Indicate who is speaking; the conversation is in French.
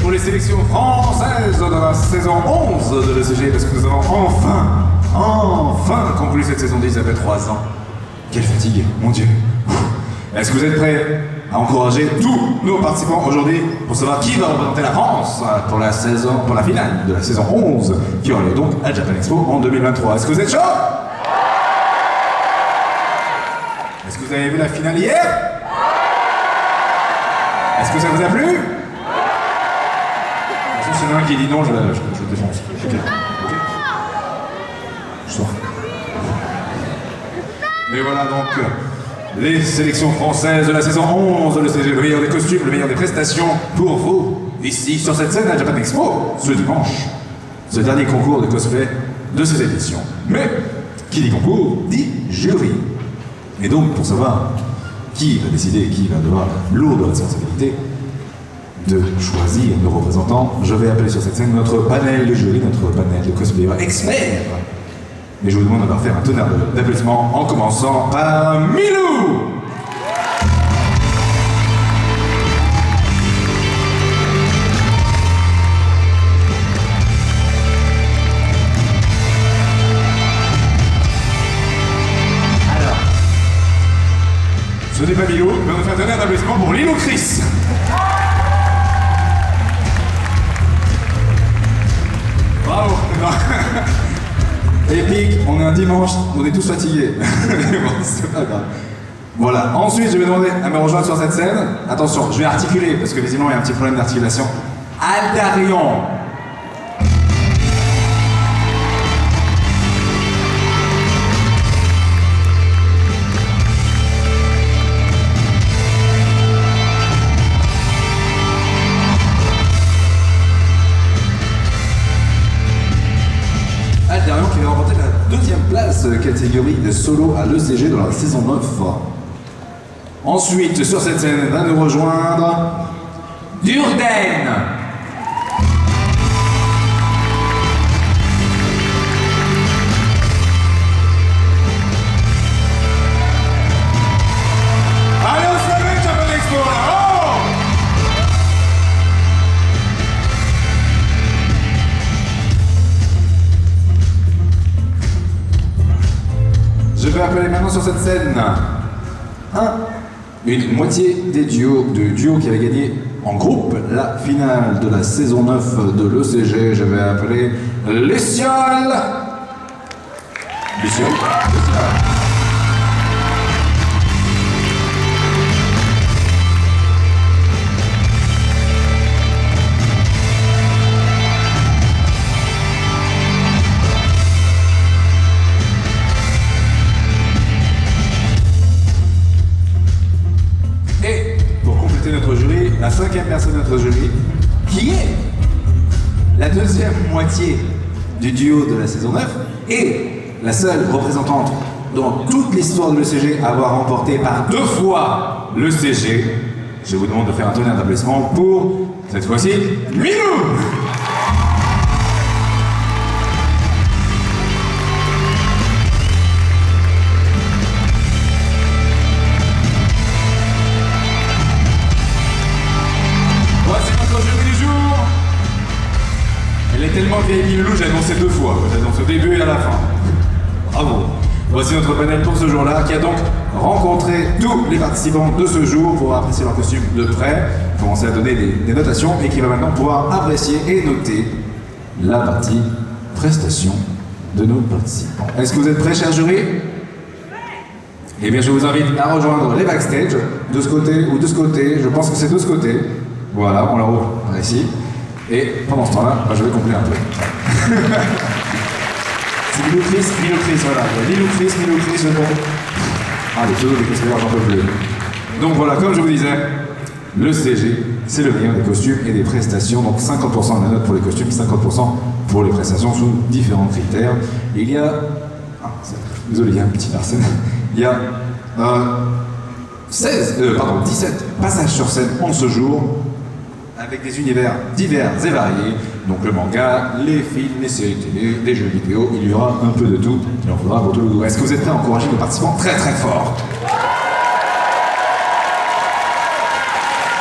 Speaker 1: pour les sélections françaises de la saison 11 de l'ECG, parce que nous avons enfin conclu cette saison 10 après 3 ans. Quelle fatigue, mon Dieu. Est-ce que vous êtes prêts à encourager tous nos participants aujourd'hui pour savoir qui va représenter la France pour la finale de la saison 11 qui aura lieu donc à Japan Expo en 2023. Est-ce que vous êtes chaud? Est-ce que vous avez vu la finale hier? Est-ce que ça vous a plu? De toute façon, s'il y en a un qui dit non, je le défonce. Ok. Je sors. Et voilà donc les sélections françaises de la saison 11 de l'ECG, le meilleur des costumes, le meilleur des prestations pour vous, ici sur cette scène à Japan Expo, ce dimanche. Ce dernier concours de cosplay de ces éditions. Mais, qui dit concours, dit jury. Et donc, pour savoir qui va décider, qui va devoir la lourde responsabilité de choisir nos représentants, je vais appeler sur cette scène notre panel de jury, notre panel de cosplayers experts. Et je vous demande de leur faire un tonnerre d'applaudissements en commençant par Milou! Alors, ce n'est pas Milou, mais on va faire un tonnerre d'applaudissements pour Lilo Chris. Bravo! Épique, on est un dimanche, on est tous fatigués. Bon, c'est pas grave. Voilà, ensuite je vais demander à me rejoindre sur cette scène. Attention, je vais articuler, parce que visiblement il y a un petit problème d'articulation. Aldarion. Aldarion qui va remporter la 2e place catégorie de solo à l'ECG dans la saison 9. Ensuite, sur cette scène, va nous rejoindre Durden. Allez, on se réveille, Japan Expo, là! Oh! Je vais appeler maintenant sur cette scène une moitié des duos qui avaient gagné en groupe la finale de la saison 9 de l'ECG. Je vais appeler Luciole. Luciole. Notre jury, la 5e personne de notre jury, qui est la 2e moitié du duo de la saison 9 et la seule représentante dans toute l'histoire de l'ECG à avoir remporté par 2 fois l'ECG. Je vous demande de faire un tonnerre d'applaudissements pour, cette fois-ci, Milou! Elle est tellement vieille, Milou, j'ai annoncé 2 fois. J'annonce au début et à la fin. Bravo. Voici notre panel pour ce jour-là, qui a donc rencontré tous les participants de ce jour pour apprécier leur costume de près, commencer à donner des notations, et qui va maintenant pouvoir apprécier et noter la partie prestation de nos participants. Est-ce que vous êtes prêts, chers jury? Eh bien, je vous invite à rejoindre les backstage, de ce côté ou de ce côté. Je pense que c'est de ce côté. Voilà, on la roule par ici. Et pendant ce temps-là, je vais compléter un peu. C'est Milou Chris, voilà. Milou Chris, le bon. Ah, les pseudos des cosplayers, j'en peux plus. Donc voilà, comme je vous disais, le CG, c'est le meilleur des costumes et des prestations. Donc 50% de la note pour les costumes, 50% pour les prestations sous différents critères. Et il y a... désolé, il y a un petit Arsène. Il y a 17 passages sur scène en ce jour, avec des univers divers et variés, donc le manga, les films, les séries télé, les jeux vidéo, il y aura un peu de tout, il en faudra pour tout le goût. Est-ce que vous êtes prêts à encourager nos participants très très fort?